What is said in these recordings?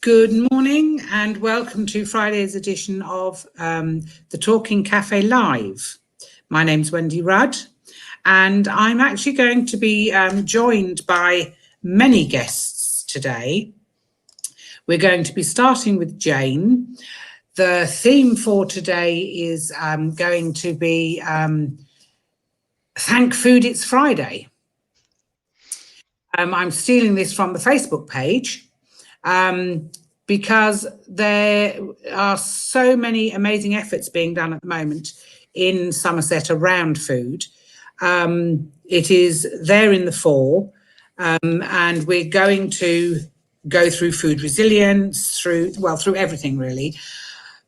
Good morning and welcome to Friday's edition of the Talking Cafe Live. My name's Wendy Rudd and I'm actually going to be joined by many guests today. We're going to be starting with Jane. The theme for today is going to be Thank Food It's Friday. I'm stealing this from the Facebook page. Because there are so many amazing efforts being done at the moment in Somerset around food. It is there in the fall, and we're going to go through food resilience, through everything really.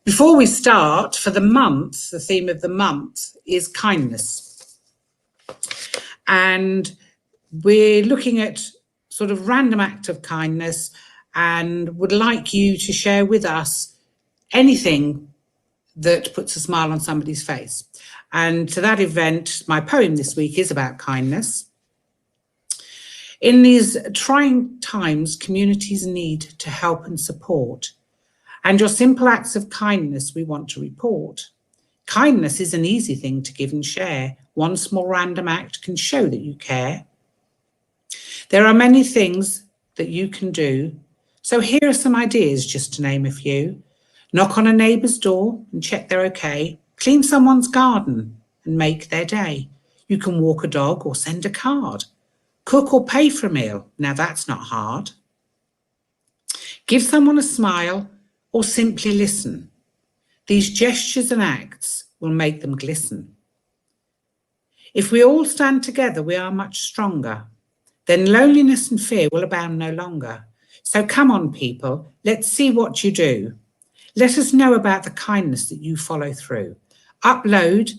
Before we start, for the month, the theme of the month is kindness. And we're looking at sort of random act of kindness and would like you to share with us anything that puts a smile on somebody's face. And to that event, my poem this week is about kindness. In these trying times, communities need to help and support. And your simple acts of kindness we want to report. Kindness is an easy thing to give and share. One small random act can show that you care. There are many things that you can do. So here are some ideas, just to name a few. Knock on a neighbour's door and check they're okay. Clean someone's garden and make their day. You can walk a dog or send a card. Cook or pay for a meal. Now that's not hard. Give someone a smile or simply listen. These gestures and acts will make them glisten. If we all stand together, we are much stronger. Then loneliness and fear will abound no longer. So come on, people, let's see what you do. Let us know about the kindness that you follow through. Upload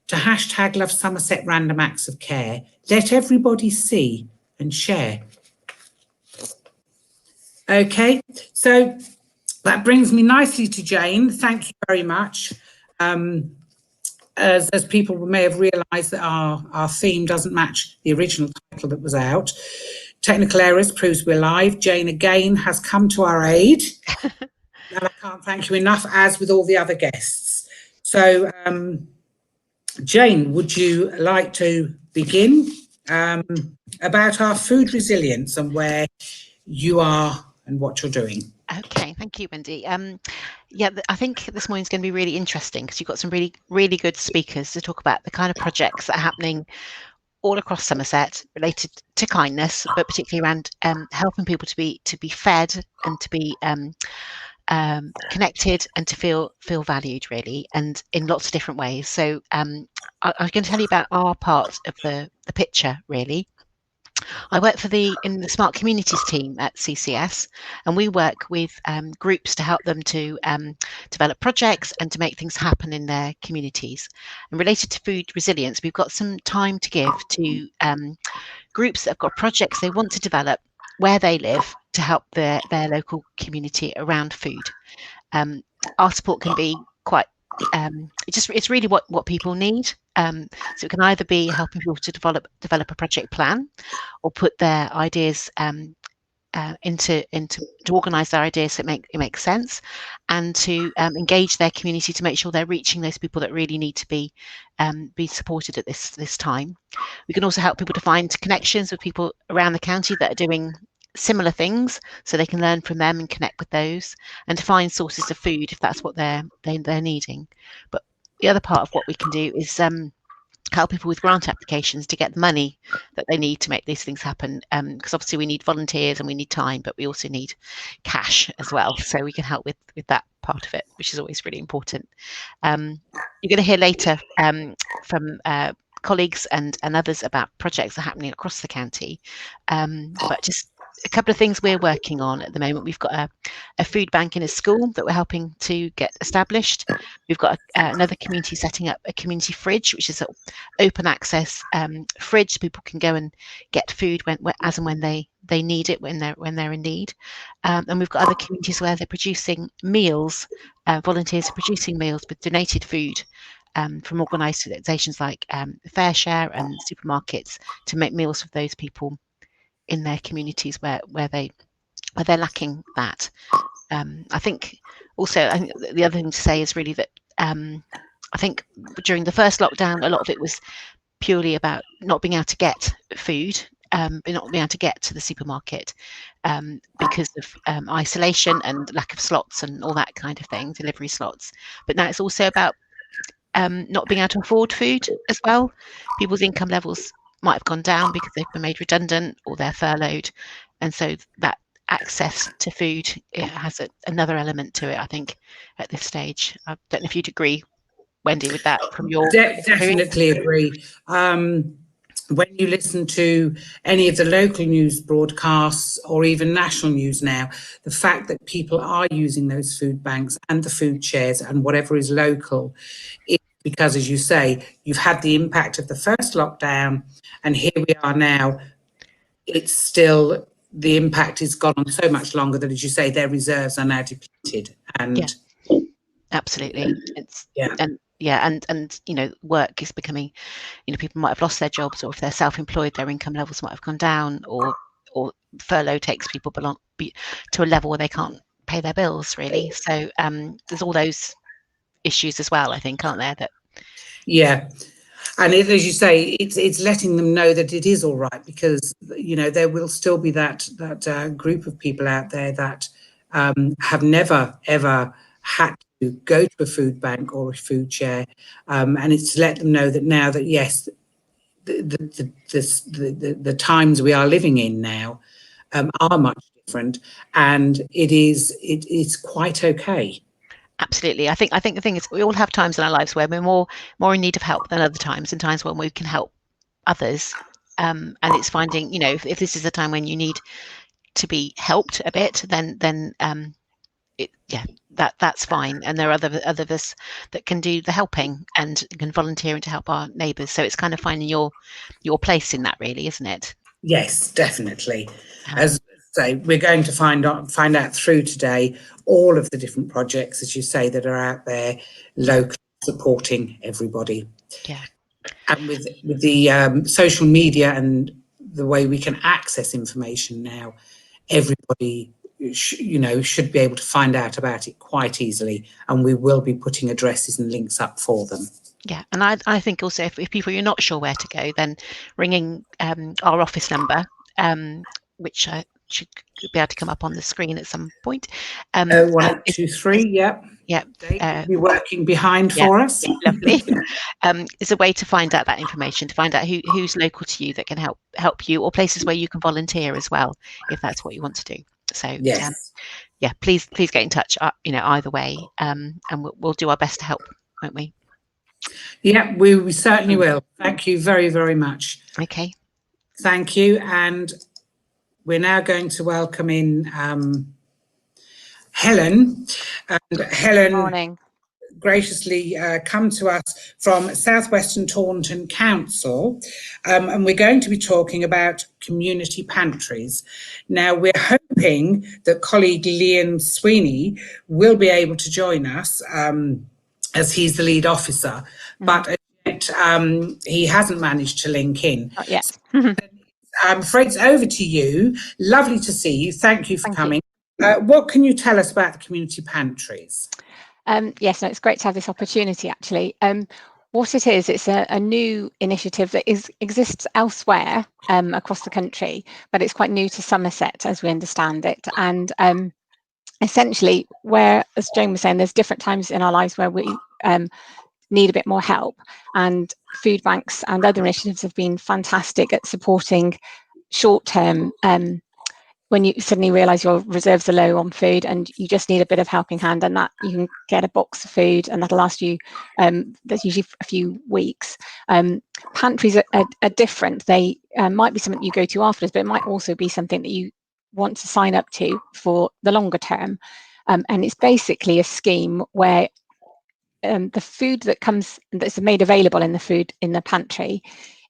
to hashtag Love Somerset Random Acts of Care. Let everybody see and share. Okay, so that brings me nicely to Jane. Thank you very much. As people may have realised that our theme doesn't match the original title that was out. Technical errors proves we're live. Jane again has come to our aid. And I can't thank you enough, as with all the other guests. So, Jane, would you like to begin about our food resilience and where you are and what you're doing? Okay, thank you, Wendy. Yeah, I think this morning's going to be really interesting because you've got some really, really good speakers to talk about the kind of projects that are happening all across Somerset related to kindness, but particularly around helping people to be fed and to be connected and to feel valued, really, and in lots of different ways. So I'm going to tell you about our part of the picture, really. I work in the Smart Communities team at CCS, and we work with groups to help them to develop projects and to make things happen in their communities. And related to food resilience, we've got some time to give to groups that have got projects they want to develop where they live to help their local community around food. Our support can be quite it's really what people need. So it can either be helping people to develop a project plan, or put their ideas to organise their ideas so it makes sense, and to engage their community to make sure they're reaching those people that really need to be supported at this time. We can also help people to find connections with people around the county that are doing similar things, so they can learn from them and connect with those, and to find sources of food if that's what they're needing. But the other part of what we can do is help people with grant applications to get the money that they need to make these things happen, because obviously we need volunteers and we need time, but we also need cash as well, so we can help with that part of it, which is always really important. You're going to hear later from colleagues and others about projects that are happening across the county, but just a couple of things we're working on at the moment. We've got a food bank in a school that we're helping to get established. We've got another community setting up a community fridge, which is an open access fridge, so people can go and get food as and when they need it, when they're in need. And we've got other communities where they're producing meals. Volunteers are producing meals with donated food from organisations like Fair Share and supermarkets to make meals for those people in their communities where they're lacking that. I think also, I think the other thing to say is really that I think during the first lockdown, a lot of it was purely about not being able to get food, but not being able to get to the supermarket because of isolation and lack of slots and all that kind of thing, delivery slots. But now it's also about not being able to afford food as well. People's income levels might have gone down because they've been made redundant or they're furloughed, and so that access to food, it has another element to it, I think, at this stage. I don't know if you'd agree, Wendy, with that from your experience. Definitely agree. When you listen to any of the local news broadcasts or even national news now, the fact that people are using those food banks and the food shares and whatever is local is because, as you say, you've had the impact of the first lockdown, and here we are now. It's still, the impact is gone on so much longer that, as you say, their reserves are now depleted. And absolutely, it's yeah. And you know, work is becoming, you know, people might have lost their jobs, or if they're self-employed, their income levels might have gone down, or furlough takes people to a level where they can't pay their bills, really. So there's all those issues as well, I think, aren't there? That and as you say, it's letting them know that it is all right, because, you know, there will still be that group of people out there that have never ever had to go to a food bank or a food share, and it's to let them know that now that yes, the times we are living in now are much different, and it's quite okay. absolutely. I think the thing is, we all have times in our lives where we're more in need of help than other times, and times when we can help others. And it's finding, you know, if this is a time when you need to be helped a bit, then that's fine. And there are other of us that can do the helping and can volunteer to help our neighbours. So it's kind of finding your place in that, really, isn't it? Yes, definitely. As I say, we're going to find out through today all of the different projects, as you say, that are out there locally supporting everybody. Yeah. And with the social media and the way we can access information now, everybody should be able to find out about it quite easily, and we will be putting addresses and links up for them. Yeah, and I think also if people, you're not sure where to go, then ringing our office number, which I should be able to come up on the screen at some point. 1823, yep. Yeah. Dave will be working behind for us. Lovely. Is a way to find out that information, to find out who's local to you that can help you, or places where you can volunteer as well, if that's what you want to do. So yes. Please get in touch, you know, either way, and we'll do our best to help, won't we? Yeah, we certainly will. Thank you very, very much. Okay. Thank you. And we're now going to welcome in Helen. And Helen, morning. Graciously come to us from South Western Taunton Council, and we're going to be talking about community pantries. Now, we're hoping that colleague Liam Sweeney will be able to join us, as he's the lead officer, but he hasn't managed to link in. Not yet. Fred, it's over to you. Lovely to see you. Thank you for coming. What can you tell us about the community pantries? Yes, no, it's great to have this opportunity, actually. What it is, it's a new initiative that exists elsewhere across the country, but it's quite new to Somerset, as we understand it. And essentially, where, as Joan was saying, there's different times in our lives where we need a bit more help, and food banks and other initiatives have been fantastic at supporting short-term when you suddenly realise your reserves are low on food and you just need a bit of helping hand, and that you can get a box of food and that'll last you, that's usually a few weeks. Pantries are different. They might be something you go to afterwards, but it might also be something that you want to sign up to for the longer term. And it's basically a scheme where the food that's made available in the pantry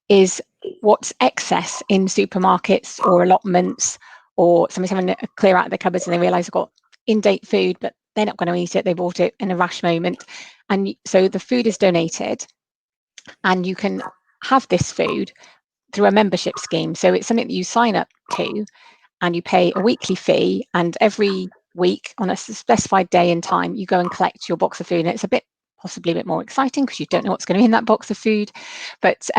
is what's excess in supermarkets or allotments, or somebody's having a clear out of the cupboards and they realise they've got in-date food, but they're not going to eat it. They bought it in a rash moment. And so the food is donated and you can have this food through a membership scheme. So it's something that you sign up to and you pay a weekly fee, and every week on a specified day and time, you go and collect your box of food. And it's possibly a bit more exciting because you don't know what's going to be in that box of food, but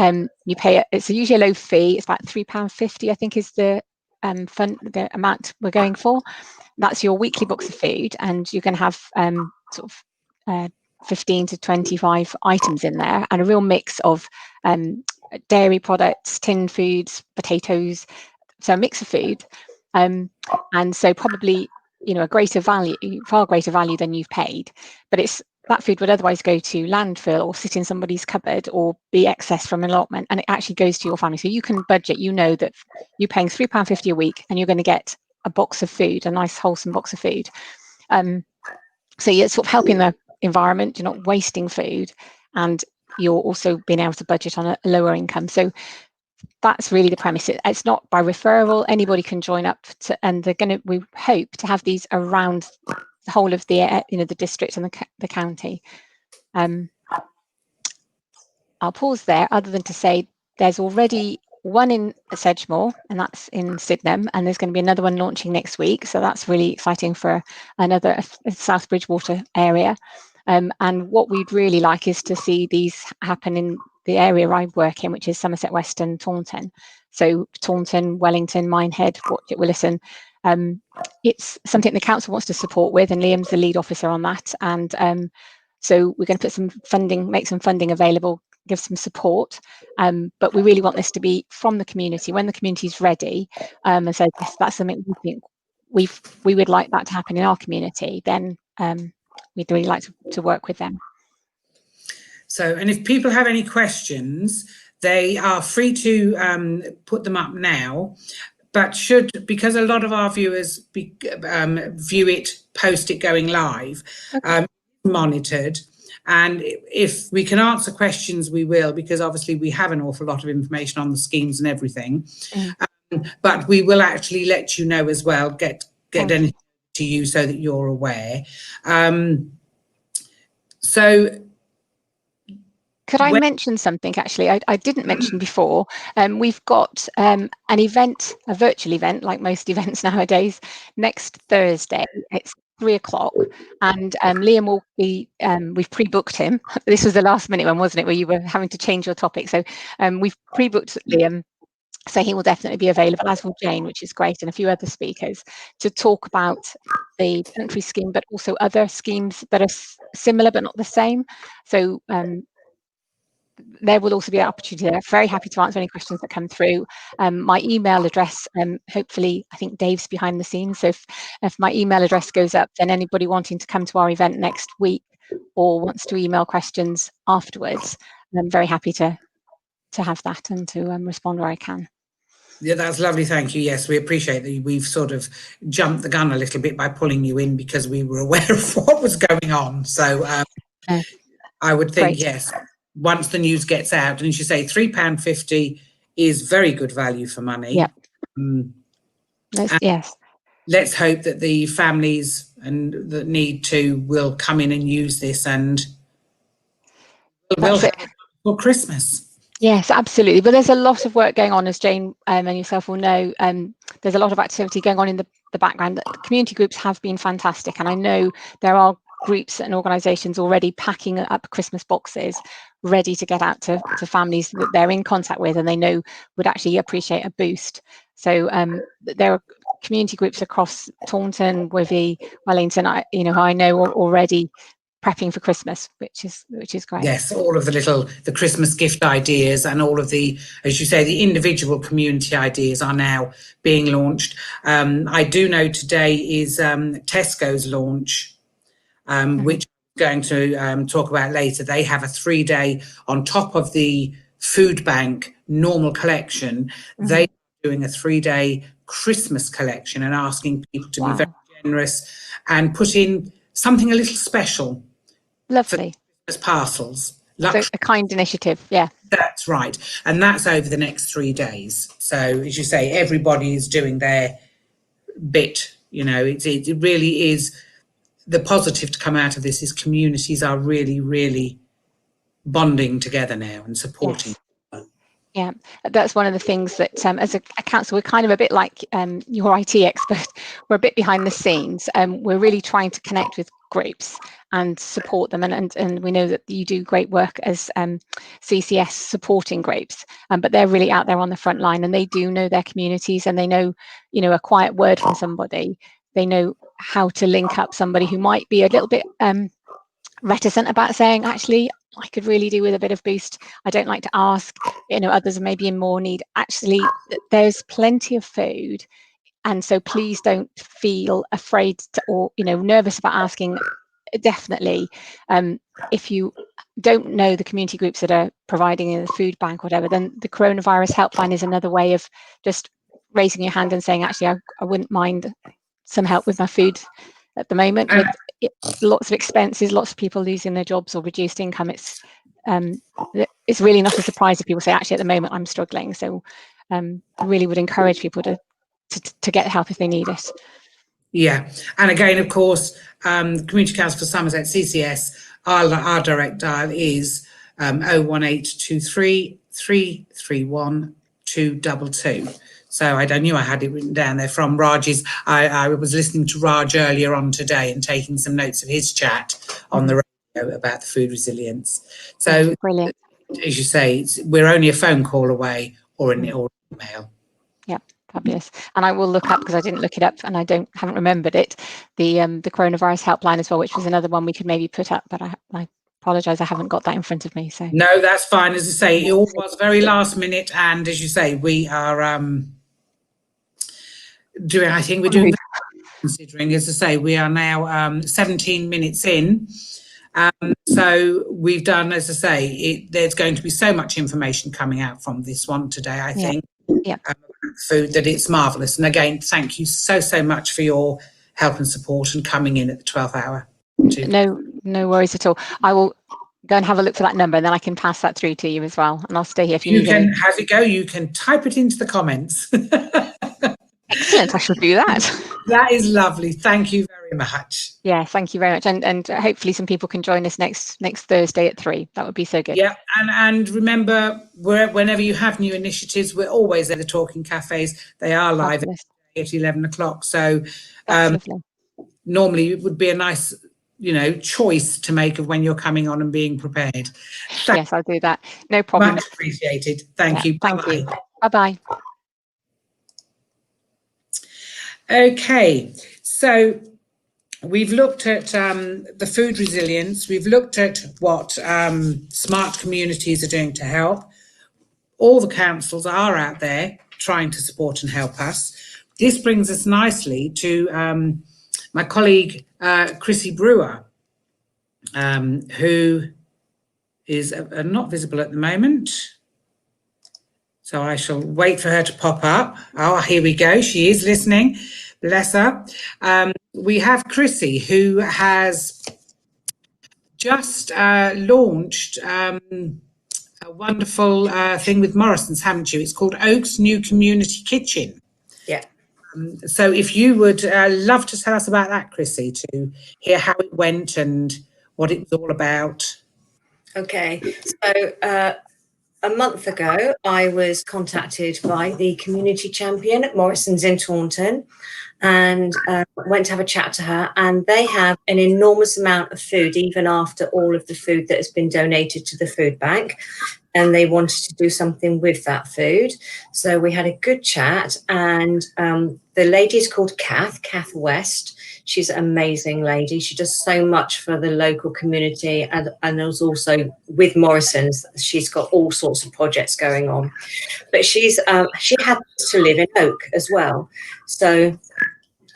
you pay it's usually a low fee. It's about £3.50, I think, is the amount we're going for. That's your weekly box of food, and you can have sort of 15 to 25 items in there, and a real mix of dairy products, tinned foods, potatoes, so a mix of food, and so probably, you know, far greater value than you've paid, but that food would otherwise go to landfill or sit in somebody's cupboard or be excess from an allotment, and it actually goes to your family. So you can budget, you know that you're paying £3.50 a week and you're going to get a box of food, a nice wholesome box of food. So you're sort of helping the environment, you're not wasting food, and you're also being able to budget on a lower income. So that's really the premise. It's not by referral. Anybody can join up and we hope to have these around the whole of the the district and the county. I'll pause there, other than to say there's already one in Sedgemoor, and that's in Sydenham, and there's going to be another one launching next week. So that's really exciting for another South Bridgewater area. And what we'd really like is to see these happen in the area I work in, which is Somerset West and Taunton. So Taunton, Wellington, Minehead, Watchet, Willesden. It's something the council wants to support with, and Liam's the lead officer on that. And so we're going to put some funding, make some funding available, give some support. But we really want this to be from the community when the community's ready. And so if that's something we think we would like that to happen in our community, then we'd really like to work with them. So, and if people have any questions, they are free to put them up now, but because a lot of our viewers view it, post it going live, okay. Monitored. And if we can answer questions, we will, because obviously we have an awful lot of information on the schemes and everything. But we will actually let you know as well, get anything to you so that you're aware. So could I mention something, actually? I didn't mention before. We've got an event, a virtual event, like most events nowadays, next Thursday. It's 3 o'clock, and Liam will be, we've pre-booked him. This was the last minute one, wasn't it, where you were having to change your topic? So we've pre-booked Liam, so he will definitely be available, as will Jane, which is great, and a few other speakers, to talk about the Pantry scheme, but also other schemes that are similar but not the same. So there will also be an opportunity there. Very happy to answer any questions that come through. My email address, hopefully, I think Dave's behind the scenes. So if my email address goes up, then anybody wanting to come to our event next week or wants to email questions afterwards, I'm very happy to have that and to respond where I can. Yeah, that's lovely. Thank you. Yes, we appreciate that we've sort of jumped the gun a little bit by pulling you in because we were aware of what was going on. So I would think, great. Yes, once the news gets out, and as you say, £3.50 is very good value for money. Yep. Yes. Let's hope that the families that need to will come in and use this, and we'll have it for Christmas. Yes, absolutely. But there's a lot of work going on, as Jane and yourself will know. There's a lot of activity going on in the background. The community groups have been fantastic, and I know there are groups and organisations already packing up Christmas boxes ready to get out to families that they're in contact with and they know would actually appreciate a boost. So there are community groups across Taunton, Withy, Wellington, I know are already prepping for Christmas, which is great. Yes, all of the Christmas gift ideas and all of the, as you say, the individual community ideas are now being launched. I do know today is Tesco's launch, which I'm going to talk about later. They have a 3-day on top of the food bank normal collection. They are doing a 3-day Christmas collection and asking people to be very generous and put in something a little special. Lovely. As parcels. So a kind initiative, yeah. That's right. And that's over the next 3 days. So as you say, everybody is doing their bit. It really is. The positive to come out of this is communities are really, really bonding together now and supporting. Yes. Yeah, that's one of the things that as a council, we're kind of a bit like your IT expert. We're a bit behind the scenes. We're really trying to connect with groups and support them. And we know that you do great work as CCS supporting groups, but they're really out there on the front line, and they do know their communities, and they know, you know, a quiet word from somebody. They know how to link up somebody who might be a little bit reticent about saying, actually, I could really do with a bit of boost. I don't like to ask, you know, others are maybe in more need. Actually, there's plenty of food. And so please don't feel afraid to, or, you know, nervous about asking. Definitely, if you don't know the community groups that are providing in the food bank or whatever, then the coronavirus helpline is another way of just raising your hand and saying, actually, I wouldn't mind some help with my food at the moment. With lots of expenses, lots of people losing their jobs or reduced income, it's really not a surprise if people say, actually, at the moment I'm struggling. So I really would encourage people to get help if they need it. Yeah, and again, of course, Community Council for Somerset, CCS, our direct dial is 01823 331 222. So I knew I had it written down there from Raj's. I was listening to Raj earlier on today and taking some notes of his chat on the radio about the food resilience. So, brilliant. As you say, we're only a phone call away or an email. Yeah, fabulous. And I will look up, because I didn't look it up and I haven't remembered it, the coronavirus helpline as well, which was another one we could maybe put up, but I apologise, I haven't got that in front of me. So no, that's fine. As I say, it all was very last minute, and as you say, we are doing. I think we're doing. Considering, as I say, we are now 17 minutes in. So we've done, as I say, there's going to be so much information coming out from this one today, I think. Yeah. Food, that it's marvellous. And again, thank you so much for your help and support and coming in at the 12th hour. No worries at all. I will go and have a look for that number, and then I can pass that through to you as well. And I'll stay here if you need can, how's it go? You can type it into the comments. Excellent. I shall do that. That is lovely. Thank you very much. Yeah, thank you very much. And hopefully some people can join us next Thursday at 3. That would be so good. Yeah, and remember, whenever you have new initiatives, we're always at the Talking Cafes. They are live at 11 o'clock. So normally it would be a nice, choice to make of when you're coming on and being prepared. Yes, I'll do that. No problem. Much appreciated. Thank you. Thank you. Bye-bye. Okay, so we've looked at the food resilience. We've looked at what smart communities are doing to help. All the councils are out there trying to support and help us. This brings us nicely to my colleague, Chrissy Brewer, who is not visible at the moment. So I shall wait for her to pop up. Oh, here we go. She is listening. Bless her. We have Chrissy, who has just launched a wonderful thing with Morrison's, haven't you? It's called Oak's New Community Kitchen. Yeah. So if you would love to tell us about that, Chrissy, to hear how it went and what it was all about. Okay. So a month ago, I was contacted by the community champion at Morrison's in Taunton, and went to have a chat to her. And they have an enormous amount of food, even after all of the food that has been donated to the food bank. And they wanted to do something with that food. So we had a good chat, and the lady is called Kath West. She's an amazing lady. She does so much for the local community, and also with Morrison's. She's got all sorts of projects going on. But she happens to live in Oak as well. So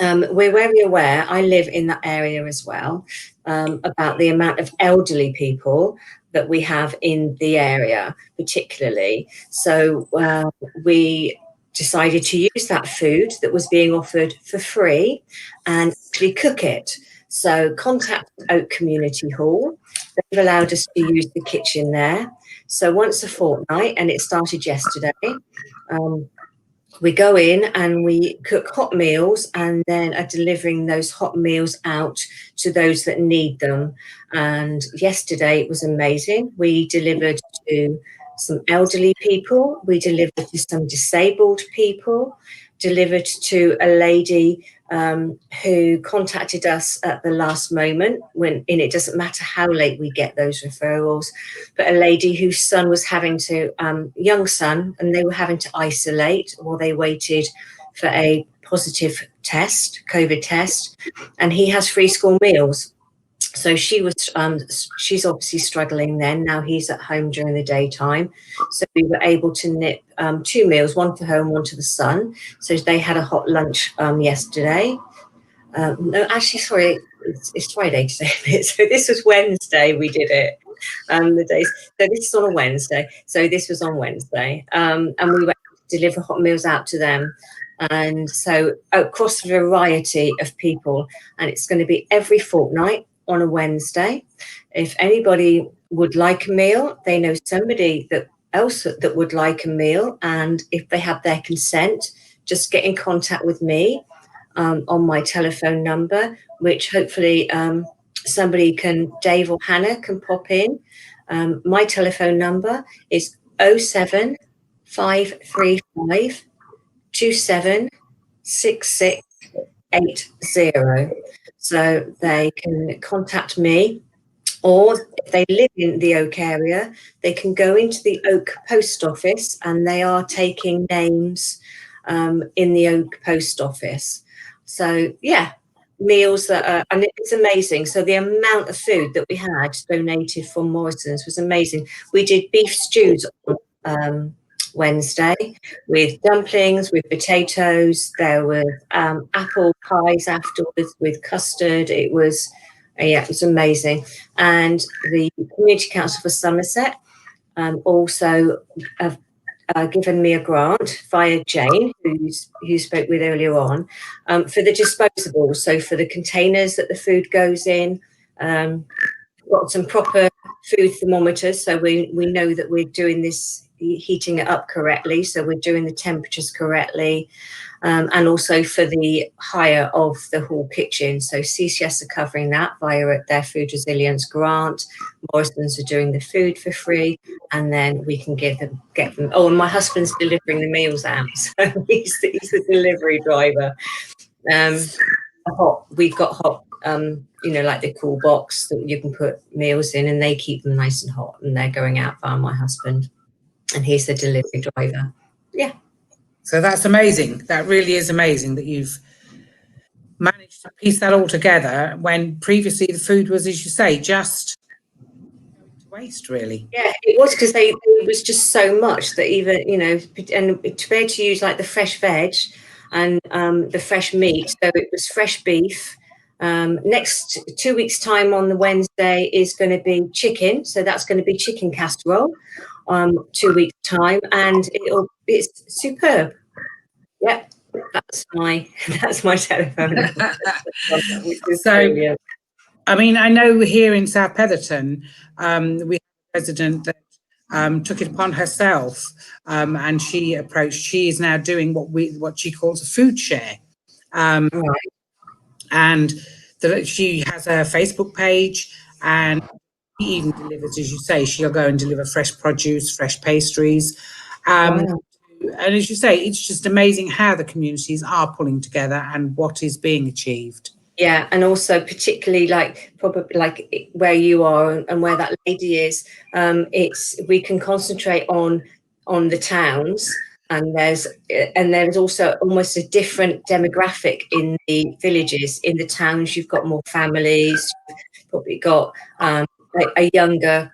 we're very aware, I live in that area as well, about the amount of elderly people that we have in the area, particularly. So we decided to use that food that was being offered for free and actually cook it. So contact Oak Community Hall. They've allowed us to use the kitchen there. So once a fortnight, and it started yesterday, we go in and we cook hot meals, and then are delivering those hot meals out to those that need them. And yesterday it was amazing. We delivered to some elderly people, we delivered to some disabled people, delivered to a lady who contacted us at the last moment, and it doesn't matter how late we get those referrals, but a lady whose son was having to, young son, and they were having to isolate while they waited for a positive test, COVID test, and he has free school meals. So she was, she's obviously struggling then. Now he's at home during the daytime. So we were able to nip 2 meals, one for her and one to the son. So they had a hot lunch yesterday. No, actually, sorry, it's Friday today. So this was Wednesday we did it. The days. So this is on a Wednesday. So this was on Wednesday. And we were able to deliver hot meals out to them. And so across a variety of people. And it's going to be every fortnight on a Wednesday. If anybody would like a meal, they know somebody else that would like a meal, and if they have their consent, just get in contact with me on my telephone number, which hopefully somebody can, Dave or Hannah, can pop in. My telephone number is 07535 276680. So they can contact me, or if they live in the Oak area, they can go into the Oak post office, and they are taking names in the Oak post office. So yeah, meals that are, and it's amazing. So the amount of food that we had donated from Morrison's was amazing. We did beef stews on Wednesday with dumplings, with potatoes. There were apple pies afterwards with custard. It was amazing. And the Community Council for Somerset also have given me a grant via Jane, who you spoke with earlier on, for the disposables. So for the containers that the food goes in, got some proper food thermometers, so we know that we're doing this, heating it up correctly, so we're doing the temperatures correctly, and also for the hire of the hall kitchen. So CCS are covering that via their Food Resilience grant. Morrison's are doing the food for free, and then we can get them. Oh, and my husband's delivering the meals out, so he's the delivery driver. We've got hot, like the cool box that you can put meals in, and they keep them nice and hot, and they're going out via my husband, and he's the delivery driver. Yeah. So that's amazing. That really is amazing that you've managed to piece that all together when previously the food was, as you say, just going to waste, really. Yeah, it was, because it was just so much that even, and to be able to use like the fresh veg and the fresh meat. So it was fresh beef. Next 2 weeks' time on the Wednesday is going to be chicken. So that's going to be chicken casserole. 2 weeks' time, and it's superb. Yep, that's my telephone number. So, brilliant. I mean, I know here in South Petherton, we have a resident that took it upon herself, and she is now doing what she calls a food share, right. And she has a Facebook page, and she even delivers, as you say, she'll go and deliver fresh produce, fresh pastries. Wow. And as you say, it's just amazing how the communities are pulling together and what is being achieved. Yeah, and also particularly probably like where you are and where that lady is, we can concentrate on the towns, and there's also almost a different demographic in the villages. In the towns, you've got more families, you've probably got a younger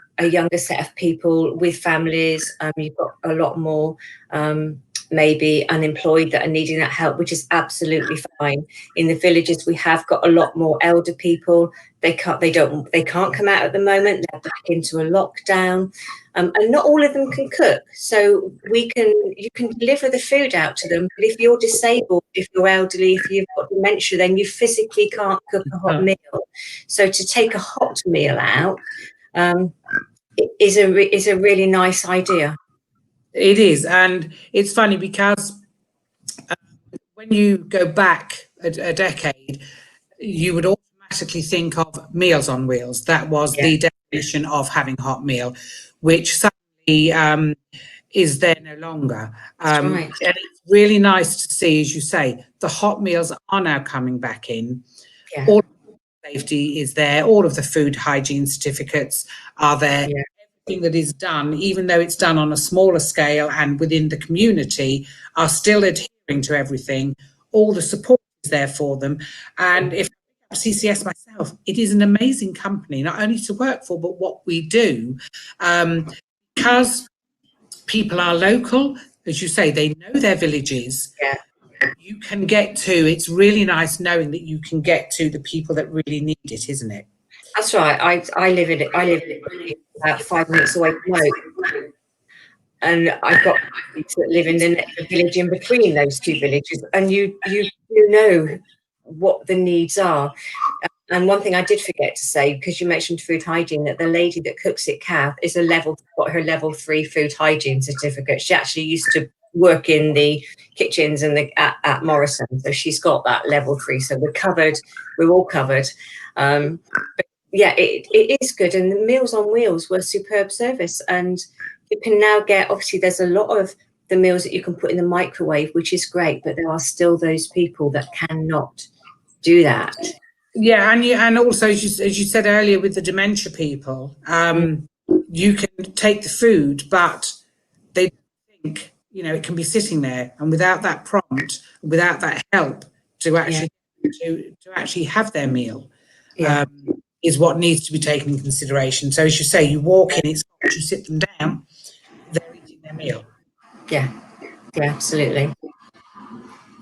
set of people with families. You've got a lot more maybe unemployed that are needing that help, which is absolutely fine. In the villages, we have got a lot more elder people. They can't come out at the moment. They're back into a lockdown, and not all of them can cook. So you can deliver the food out to them. But if you're disabled, if you're elderly, if you've got dementia, then you physically can't cook a hot meal. So to take a hot meal out is a really nice idea. It is, and it's funny because when you go back a decade, you would automatically think of Meals on Wheels. That was the definition of having a hot meal, which suddenly is there no longer. That's right. And it's really nice to see, as you say, the hot meals are now coming back in. Yeah. All of the safety is there. All of the food hygiene certificates are there. Yeah. Everything that is done, even though it's done on a smaller scale and within the community, are still adhering to everything. All the support is there for them. And if CCS myself, it is an amazing company, not only to work for, but what we do, because people are local, as you say, they know their villages. Yeah. You can get to, it's really nice knowing that you can get to the people that really need it, isn't it? That's right. I live in it. I live in it about 5 minutes away from home. And I've got people that live in the village in between those two villages, and you know what the needs are. And one thing I did forget to say, because you mentioned food hygiene, that the lady that cooks at Cath is got her level 3 food hygiene certificate. She actually used to work in the kitchens and at Morrison, so she's got that level 3. So we're covered. We're all covered. But yeah, it is good, and the Meals on Wheels were superb service, and you can now get, obviously there's a lot of the meals that you can put in the microwave, which is great, but there are still those people that cannot do that. Yeah, and also as you said earlier with the dementia people, you can take the food, but they think, you know, it can be sitting there, and without that prompt, without that help to actually to actually have their meal, is what needs to be taken in consideration. So as you say, you walk in, it's hot, you sit them down, they're eating their meal. Yeah, absolutely.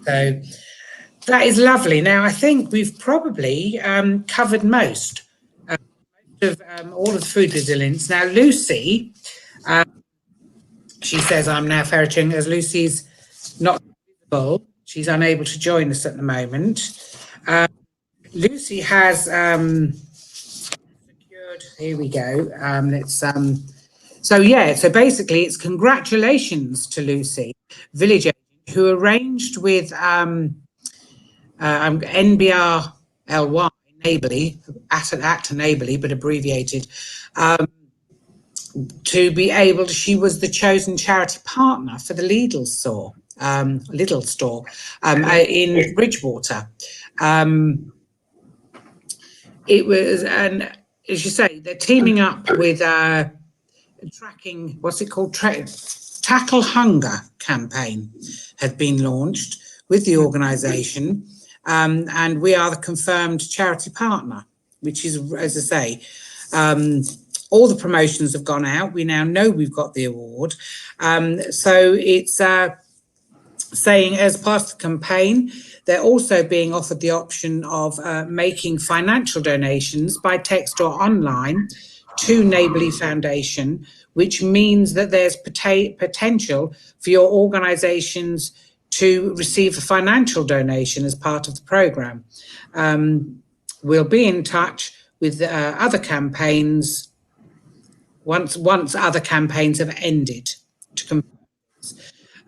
So that is lovely. Now, I think we've probably covered most of all of the food resilience. Now, Lucy, she says, I'm now ferreting as Lucy's not visible. She's unable to join us at the moment. Lucy has secured, here we go. So basically it's congratulations to Lucy, village agent, who arranged with NBRLY, Neighbourly, at Neighbourly, but abbreviated, to be able to, she was the chosen charity partner for the Lidl store, in Bridgewater. It was, and as you say, they're teaming up with tracking, what's it called? Tackle Hunger campaign had been launched with the organisation, and we are the confirmed charity partner, which is, as I say, all the promotions have gone out. We now know we've got the award. So it's saying as part of the campaign, they're also being offered the option of making financial donations by text or online to Neighbourly Foundation, which means that there's potential for your organisations to receive a financial donation as part of the programme. We'll be in touch with other campaigns once other campaigns have ended.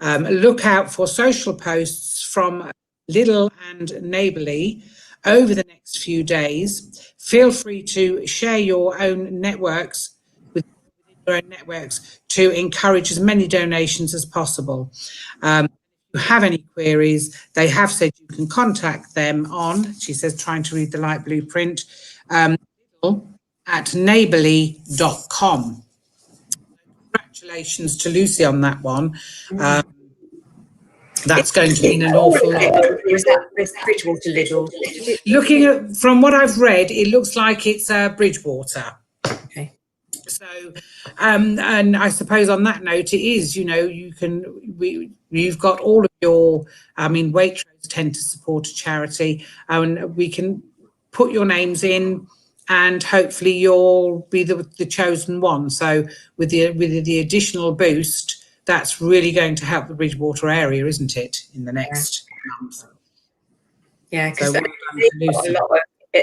Look out for social posts from Lidl and Neighbourly over the next few days. Feel free to share your own networks with your own networks to encourage as many donations as possible. If you have any queries, they have said you can contact them on, she says, trying to read the light blue print, at neighbourly.com. Congratulations to Lucy on that one. That's going to mean an awful lot. Was that Bridgewater Lidl? Looking at, from what I've read, it looks like it's Bridgewater. Okay. So, and I suppose on that note, it is, you know, you've got all of your, I mean, Waitrose tend to support a charity, and we can put your names in, and hopefully you'll be the chosen one. So with the additional boost, that's really going to help the Bridgewater area, isn't it, in the next month? Yeah, because so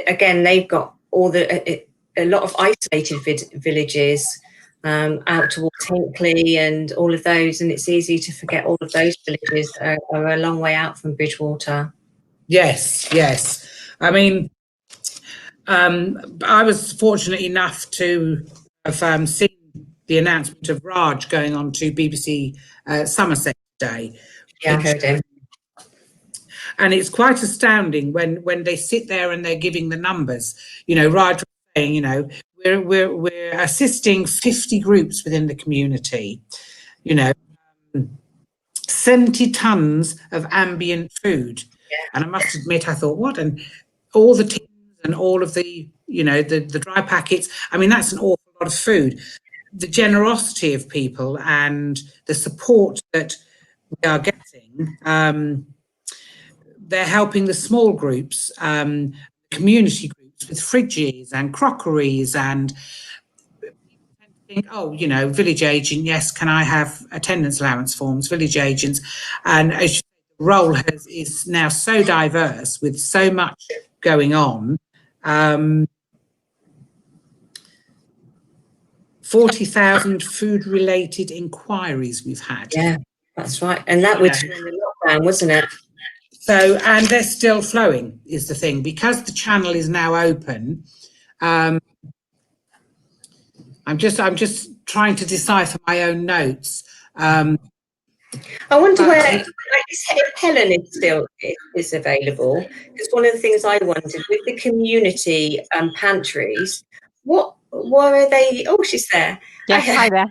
again, they've got all a lot of isolated villages out towards Hinkley and all of those, and it's easy to forget all of those villages are a long way out from Bridgewater. Yes. I mean, I was fortunate enough to have seen the announcement of Raj going on to BBC Somerset today. Yeah, I heard him. And it's quite astounding when they sit there and they're giving the numbers. You know, Raj was saying, you know, we're assisting 50 groups within the community. You know, 70 tons of ambient food. Yeah. And I must admit, I thought, what? And all the tins and all of the, you know, the dry packets. I mean, that's an awful lot of food. The generosity of people and the support that we are getting, they're helping the small groups, community groups with fridges and crockeries, and think, oh, you know, village agent, yes, can I have attendance allowance forms, village agents? And as the role is now so diverse with so much going on. 40,000 food-related inquiries we've had. Yeah, that's right. And that was during the lockdown, wasn't it? So, and they're still flowing, is the thing. Because the channel is now open, I'm just trying to decipher my own notes. I wonder where if Helen is still is available. Because one of the things I wondered with the community pantries, where are they? Oh, she's there. Yes, hi there.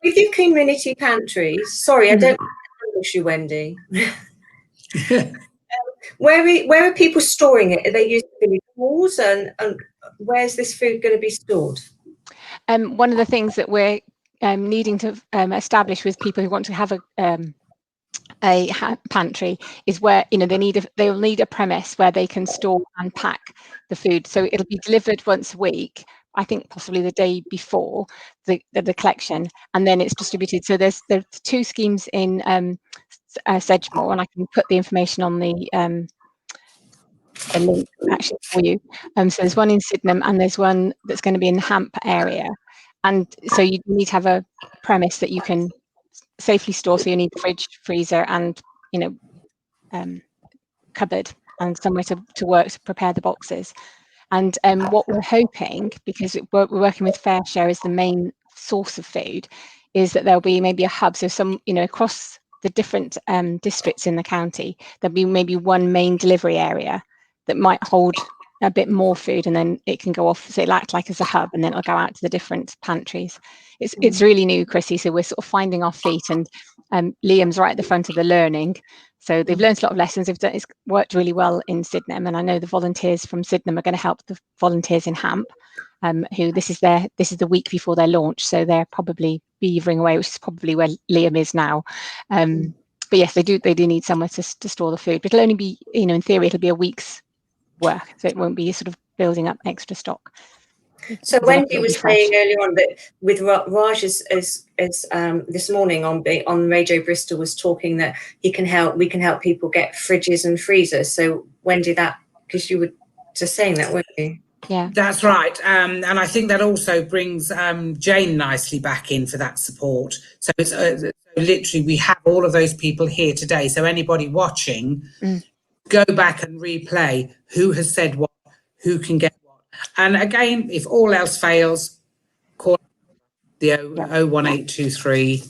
With your community pantries, sorry, I don't wish you, Wendy. Where are people storing it? Are they using village halls, and where's this food going to be stored? One of the things that we're needing to establish with people who want to have a pantry is where, you know, they'll need a premise where they can store and pack the food. So it'll be delivered once a week, I think possibly the day before the collection, and then it's distributed. So there's 2 schemes in Sedgemoor, and I can put the information on the link actually for you. So there's one in Sydenham, and there's one that's going to be in the Hamp area. And so you need to have a premise that you can safely store. So you need the fridge, freezer, and, you know, cupboard, and somewhere to work to prepare the boxes. And what we're hoping, because we're working with Fair Share as the main source of food, is that there'll be maybe a hub. So some, you know, across the different districts in the county, there'll be maybe one main delivery area that might hold a bit more food, and then it can go off, so it'll act like as a hub, and then it'll go out to the different pantries. It's really new, Chrissy, so we're sort of finding our feet, and Liam's right at the front of the learning. So they've learned a lot of lessons. It's worked really well in Sydenham, and I know the volunteers from Sydenham are going to help the volunteers in Hamp, who this is the week before their launch, so they're probably beavering away, which is probably where Liam is now. But yes, they do need somewhere to store the food, but it'll only be, you know, in theory it'll be a week's work, so it won't be sort of building up extra stock. So Wendy was saying earlier on that with Raj as this morning on Radio Bristol was talking that we can help people get fridges and freezers. So Wendy, that, because you were just saying that, weren't you? Yeah, that's right. And I think that also brings Jane nicely back in for that support. So it's literally, we have all of those people here today. So anybody watching, go back and replay who has said what, who can get what. And again, if all else fails, call the 01823.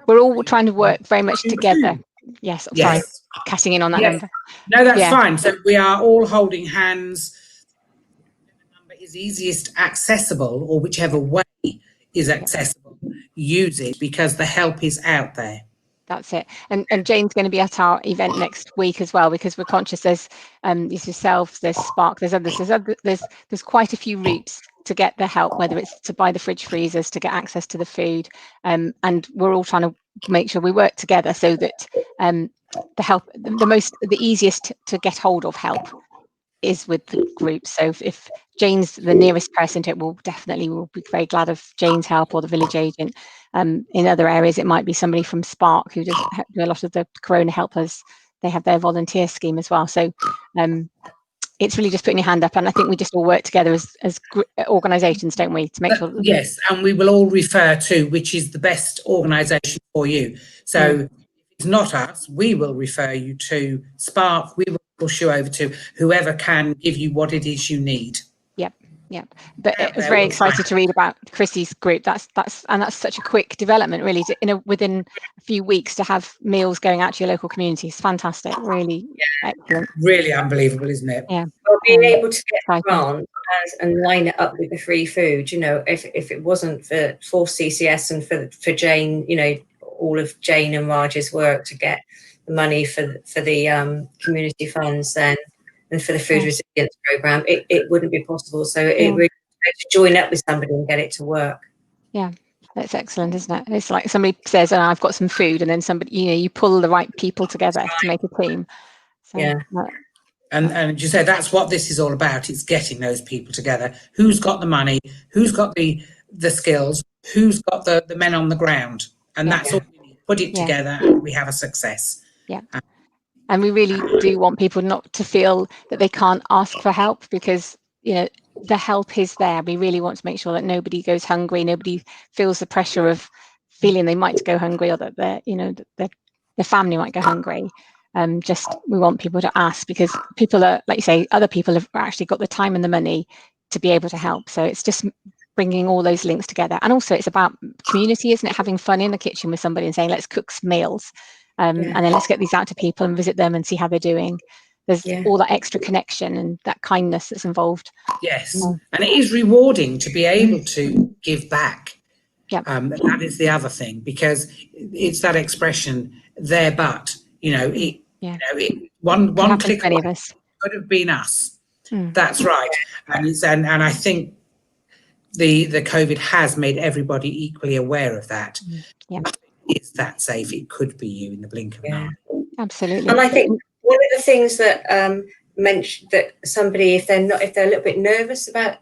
We're all trying to work very much together. Yes, sorry, cutting in on that number. No, that's fine. So we are all holding hands. The number is easiest accessible, or whichever way is accessible, use it, because the help is out there. That's it. And Jane's going to be at our event next week as well, because we're conscious there's yourselves, there's Spark, there's others, there's quite a few routes to get the help, whether it's to buy the fridge freezers, to get access to the food, and we're all trying to make sure we work together so that the help, the easiest to get hold of help is with the group. So if Jane's the nearest person to it, we'll be very glad of Jane's help, or the village agent. In other areas, it might be somebody from Spark who does do a lot of the Corona helpers. They have their volunteer scheme as well. So it's really just putting your hand up, and I think we just all work together as organisations, don't we, to make sure that yes, and we will all refer to which is the best organisation for you. So if it's not us, we will refer you to Spark. We will push you over to whoever can give you what it is you need. Yep. Yeah, but I was very excited to read about Chrissy's group. That's such a quick development, really. Within a few weeks to have meals going out to your local community is fantastic. Really excellent. Really unbelievable, isn't it? Yeah. Well, being able to get a grant and line it up with the free food, you know, if it wasn't for CCS and for Jane, you know, all of Jane and Raj's work to get the money for the community funds, then and for the Food Resilience Programme, it wouldn't be possible. So it really to join up with somebody and get it to work. Yeah, that's excellent, isn't it? It's like somebody says, "Oh, I've got some food," and then somebody, you know, you pull the right people together to make a team. So, yeah. And you say that's what this is all about. It's getting those people together. Who's got the money? Who's got the skills? Who's got the men on the ground? And that's all we need. Put it together and we have a success. Yeah. And we really do want people not to feel that they can't ask for help, because, you know, the help is there. We really want to make sure that nobody goes hungry, nobody feels the pressure of feeling they might go hungry, or that their family might go hungry. We want people to ask, because people are, like you say, other people have actually got the time and the money to be able to help. So it's just bringing all those links together. And also it's about community, isn't it? Having fun in the kitchen with somebody and saying, let's cook some meals. And then let's get these out to people and visit them and see how they're doing. There's all that extra connection and that kindness that's involved. Yes, and it is rewarding to be able to give back. Yeah, that is the other thing, because it's that expression there, but one click away, of us. could have been us. That's right, and I think the COVID has made everybody equally aware of that. Yeah. It's that safe. It could be you in the blink of an eye. Absolutely. And I think one of the things that mentioned that somebody, if they're a little bit nervous about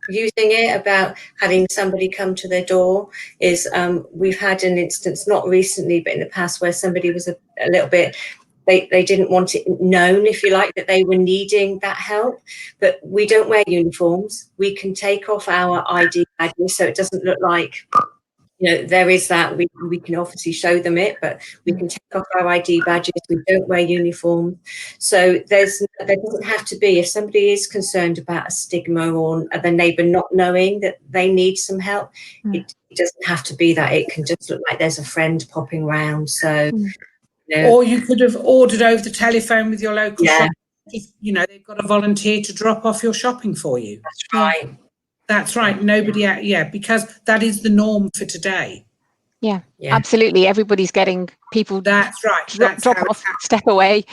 using it, about having somebody come to their door, is we've had an instance, not recently, but in the past, where somebody was a little bit, they didn't want it known, if you like, that they were needing that help. But we don't wear uniforms. We can take off our ID badges, so it doesn't look like, you know, there is that. We can obviously show them it, but we can take off our ID badges. We don't wear uniforms. So there doesn't have to be, if somebody is concerned about a stigma or the neighbour not knowing that they need some help, it doesn't have to be that. It can just look like there's a friend popping round. So, or you could have ordered over the telephone with your local shop. You know, they've got a volunteer to drop off your shopping for you. That's right. That's right. Nobody, because that is the norm for today. Yeah, absolutely. Everybody's getting people. That's right. Drop off, step away.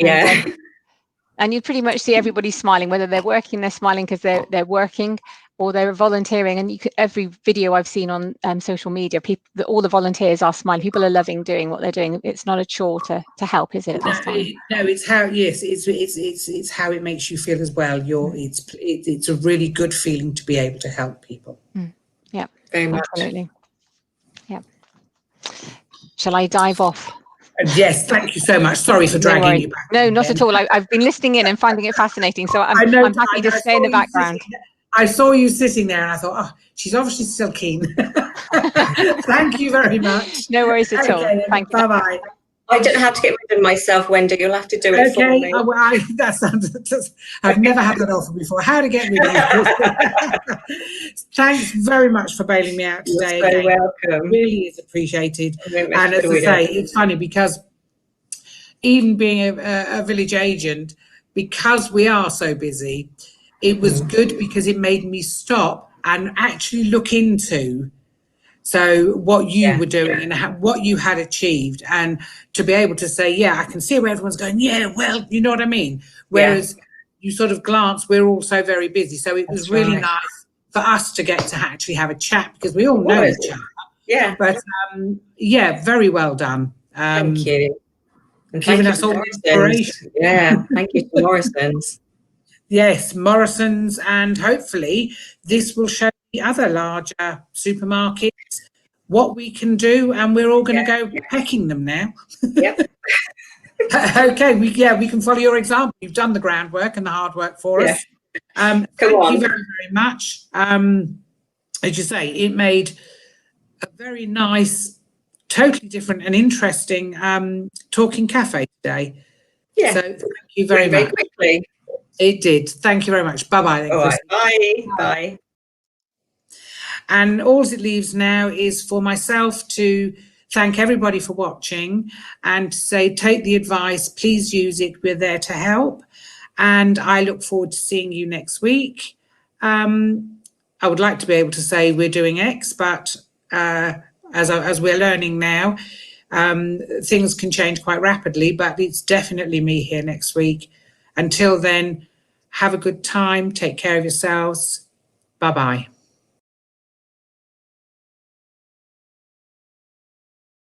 Yeah. And you pretty much see everybody smiling, whether they're working, they're smiling because they're working, or they're volunteering. And every video I've seen on social media, all the volunteers are smiling. People are loving doing what they're doing. It's not a chore to help, is it? At this time? No, it's how. Yes, it's how it makes you feel as well. It's a really good feeling to be able to help people. Yeah, very much. Absolutely. Yeah. Shall I dive off? Yes, thank you so much. Sorry for dragging you back. No, not at all. I've been listening in and finding it fascinating, so I'm happy to stay in the background. I saw you sitting there and I thought, oh, she's obviously still keen. Thank you very much. No worries at all. Thank you. Bye-bye. I don't know how to get rid of myself, Wendy. You'll have to do it for me. I've never had that offer before. How to get rid of you. Thanks very much for bailing me out today. You're very welcome. It really is appreciated. And as I say, it's funny because even being a village agent, because we are so busy, it was good because it made me stop and actually look into what you were doing and what you had achieved, and to be able to say, I can see where everyone's going, well, you know what I mean? Whereas you sort of glance, we're all so very busy. So it was really nice for us to get to actually have a chat, because we all know each other. Yeah. But very well done. Thank you. And giving us all the inspiration. Yeah, thank you to Morrison's. Yes, Morrison's, and hopefully this will show the other larger supermarkets what we can do, and we're all going to go pecking them now. Yep. Okay, we can follow your example. You've done the groundwork and the hard work for us. Thank you very, very much. As you say, it made a very nice, totally different and interesting talking cafe today. Yeah. So thank you very much. Very quickly. It did. Thank you very much. Bye-bye. All right. Bye. Bye. And all it leaves now is for myself to thank everybody for watching and to say, take the advice, please use it. We're there to help. And I look forward to seeing you next week. I would like to be able to say we're doing X, but as we're learning now, things can change quite rapidly, but it's definitely me here next week. Until then, have a good time. Take care of yourselves. Bye-bye.